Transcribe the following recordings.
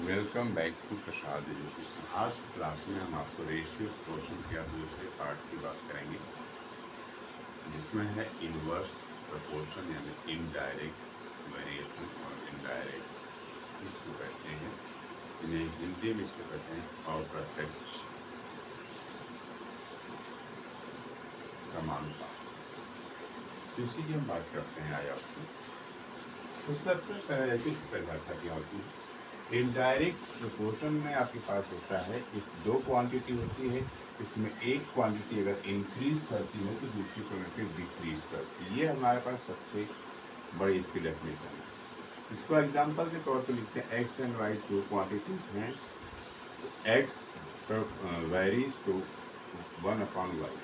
Welcome back to Prasad education. आज की class में हम आपको रेशियो प्रोपोर्शन के दूसरे पार्ट की बात करेंगे, जिसमें है इनवर्स प्रोपोर्शन यानी इनडायरेक्ट वेरिएशन और इनडायरेक्ट इसको कहते हैं, इन्हें हिंदी में इसको कहते हैं अप्रत्यक्ष समानता। इसी की हम बात करते हैं आज आपसे। तो सबसे पहले किस परिभाषा की होती है? इनडायरेक्ट प्रोपोर्शन में आपके पास होता है इस दो क्वांटिटी होती है, इसमें एक क्वांटिटी अगर इंक्रीज करती है तो दूसरी क्वांटिटी डिक्रीज करती है। ये हमारे पास सबसे बड़ी इसकी डेफिनेशन है। इसको एग्जांपल के तौर पर लिखते हैं, एक्स एंड वाई दो क्वांटिटीज हैं, X varies to 1/y,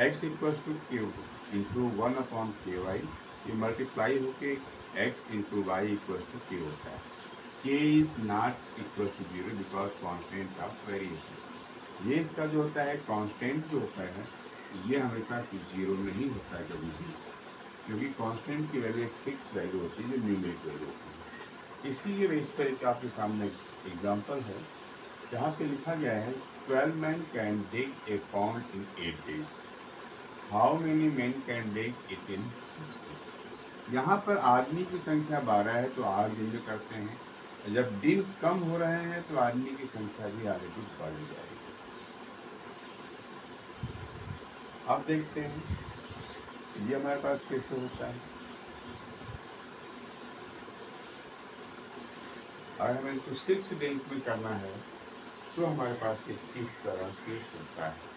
X equals to Q into 1/ky, ये मल्टीप्लाई होके x into Y equal to K होता है। k is not equal to 0 because constant of variation. ये इसका जो होता है कांस्टेंट जो होता है ये हमेशा 0 नहीं होता है कभी भी, क्योंकि कांस्टेंट की वैल्यू एक फिक्स वैल्यू होती है जो न्यूमेरिक वैल्यू होती है। इसीलिए इस पर एक आपके सामने एग्जाम्पल है जहाँ पे लिखा गया है 12 men can dig a pond in 8 days. How many men can dig it in 6 days? यहाँ पर आदमी की संख्या 12 है तो 8 दिन में करते हैं। जब दिन कम हो रहे हैं तो आदमी की संख्या भी आगे कुछ बढ़ जाएगी। अब देखते हैं ये हमारे पास कैसे होता है। अगर हमें इनको 6 डेज में करना है तो हमारे पास ये किस तरह से होता है।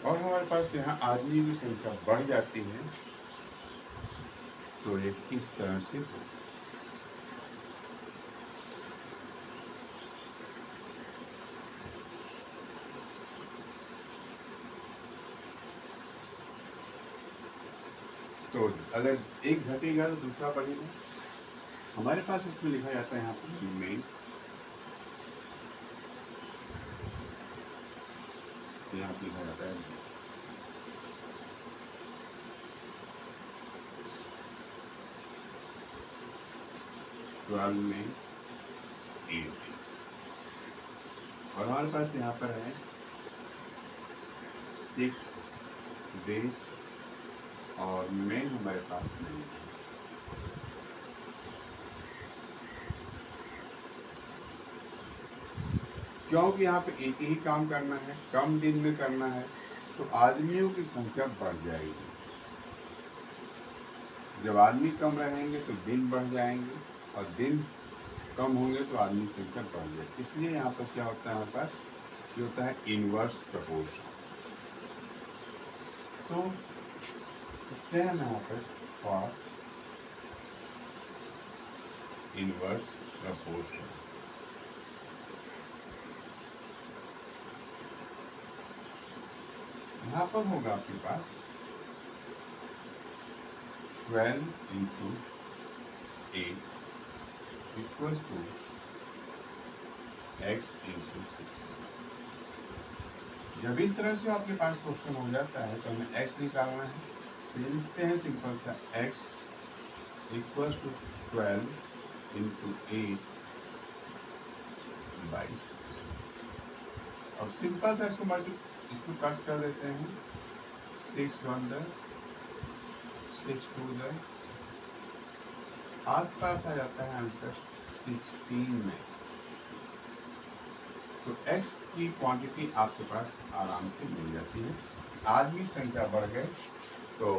और हमारे पास यहाँ आदमी की संख्या बढ़ जाती है तो ये किस तरह से होता है। तो अगर एक घटेगा तो दूसरा बढ़ेगा। हमारे पास इसमें लिखा जाता है यहाँ पर मेन, यहाँ पे लिखा जाता है 12 में 8 days, और हमारे पास यहाँ पर है 6 days और मेन हमारे पास नहीं है। क्योंकि यहाँ पे एक ही काम करना है, कम दिन में करना है, तो आदमियों की संख्या बढ़ जाएगी। जब आदमी कम रहेंगे तो दिन बढ़ जाएंगे और दिन कम होंगे तो आदमी की संख्या बढ़ जाएगी। इसलिए यहाँ पर क्या होता है, हमारे पास ये होता है इनवर्स प्रोपोर्शन। तो क्या है यहाँ पर फॉर इनवर्स प्रोपोर्शन, यहाँ पर होगा आपके पास 12 into 8 equals to x into 6। जब इस तरह से आपके पास क्वेश्चन हो जाता है तो हमें x निकालना है, तो लिखते हैं सिंपल सा x equals to 12 into 8 by 6। अब सिंपल सा इसको कट कर देते हैं, 6 1 द 6 2 द, आपके पास आ जाता है आंसर 16 में। तो x की क्वांटिटी आपके पास आराम से मिल जाती है। आदमी संख्या बढ़ गए तो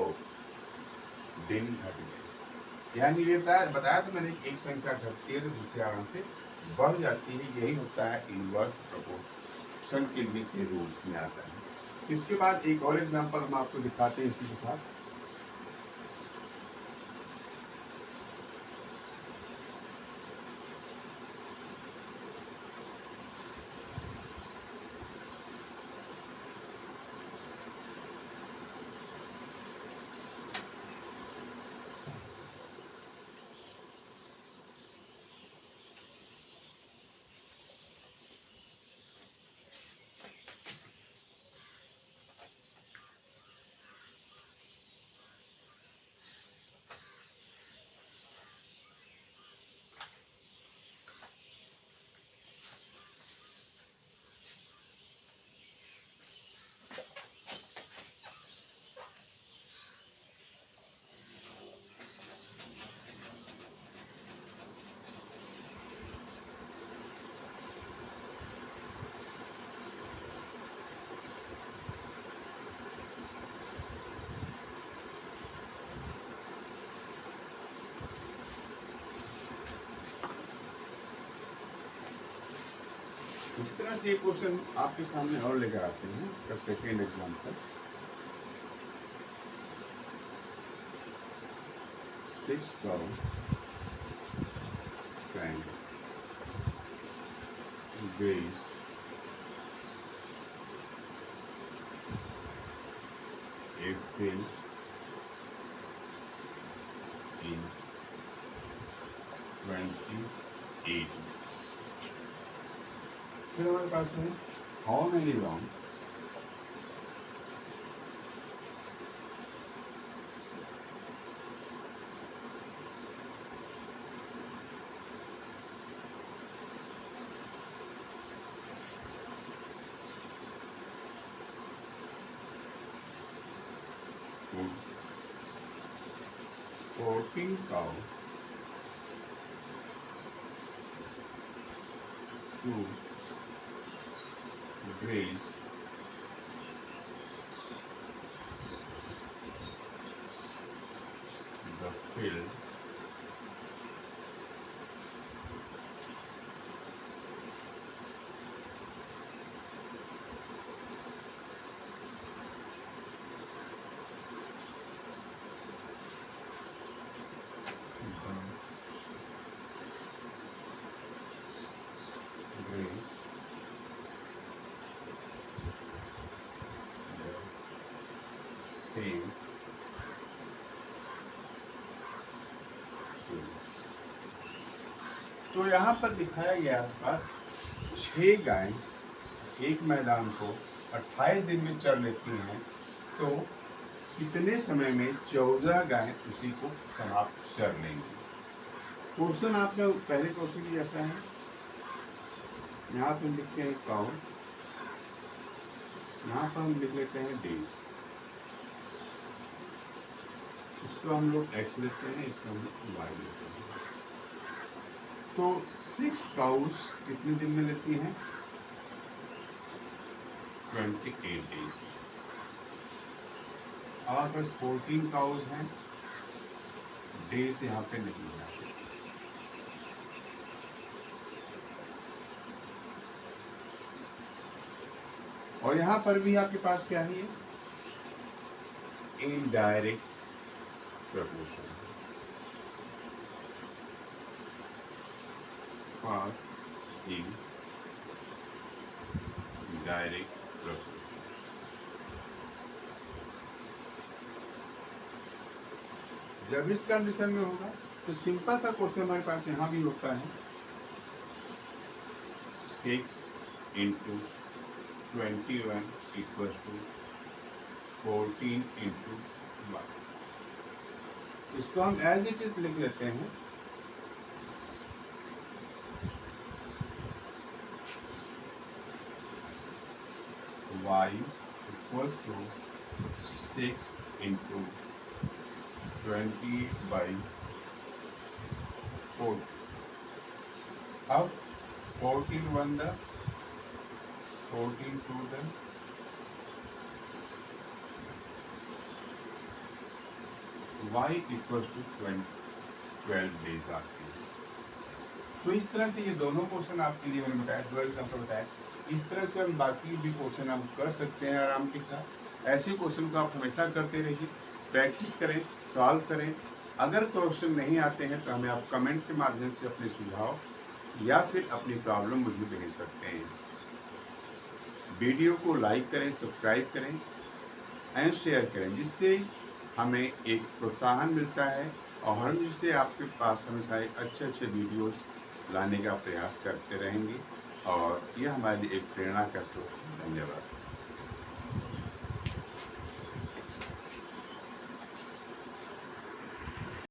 दिन घट गए, यानी ये बताया तो मैंने, एक संख्या घटती है तो दूसरी आराम से बढ़ जाती है। यही होता है इनवर्स प्रोपोर्शन के रूल्स में आता है। इसके बाद एक और एग्जांपल हम आपको दिखाते हैं इसी के साथ। इस तरह से एक क्वेश्चन आपके सामने और लेकर आते हैं इसका second example. 6 cow can graze a field in 28 days। फिर हमारे पास है how many long would 14 cow to graze the field graze the same field। तो यहाँ पर दिखाया गया पास 6 गायें एक मैदान को 28 दिन में चर लेती हैं, तो कितने समय में 14 गायें उसी को समाप्त चर लेंगी। क्वेश्चन आपका पहले क्वेश्चन की जैसा है। यहाँ पर लिखते हैं काउ, यहाँ पर हम लिख लेते हैं डेज। इसको हम लोग एक्स लेते हैं, इसको हम लोग वाई लेते हैं। तो 6 काउस कितने दिन में लेती हैं? 28 डेज। और बस 14 काउस हैं, डेज यहाँ पे नहीं है। और यहाँ पर भी आपके पास क्या है? Indirect proportion for indirect proportion. जब इस कंडीशन में होगा तो सिंपल सा क्वेश्चन हमारे पास यहाँ भी होता है 6 × 21 = 14 × 1। इसको हम एज इट इज लिख लेते हैं। y = 6 × 20/4। अब 14 1 the 14 2 the y = 12 डेज आती है। तो इस तरह से ये दोनों क्वेश्चन आपके लिए मैंने बताया, 2 एग्जाम्पल बताया। इस तरह से हम बाकी भी क्वेश्चन हम कर सकते हैं आराम के साथ। ऐसे क्वेश्चन को आप हमेशा करते रहिए, प्रैक्टिस करें, सॉल्व करें। अगर क्वेश्चन नहीं आते हैं तो हमें आप कमेंट के माध्यम से अपने सुझाव या फिर अपनी प्रॉब्लम मुझे भेज सकते हैं। वीडियो को लाइक करें, सब्सक्राइब करें एंड शेयर करें, जिससे हमें एक प्रोत्साहन मिलता है और हम जिससे आपके पास हमेशा अच्छे वीडियोस लाने का प्रयास करते रहेंगे और यह हमारे लिए एक प्रेरणा का स्रोत है। धन्यवाद।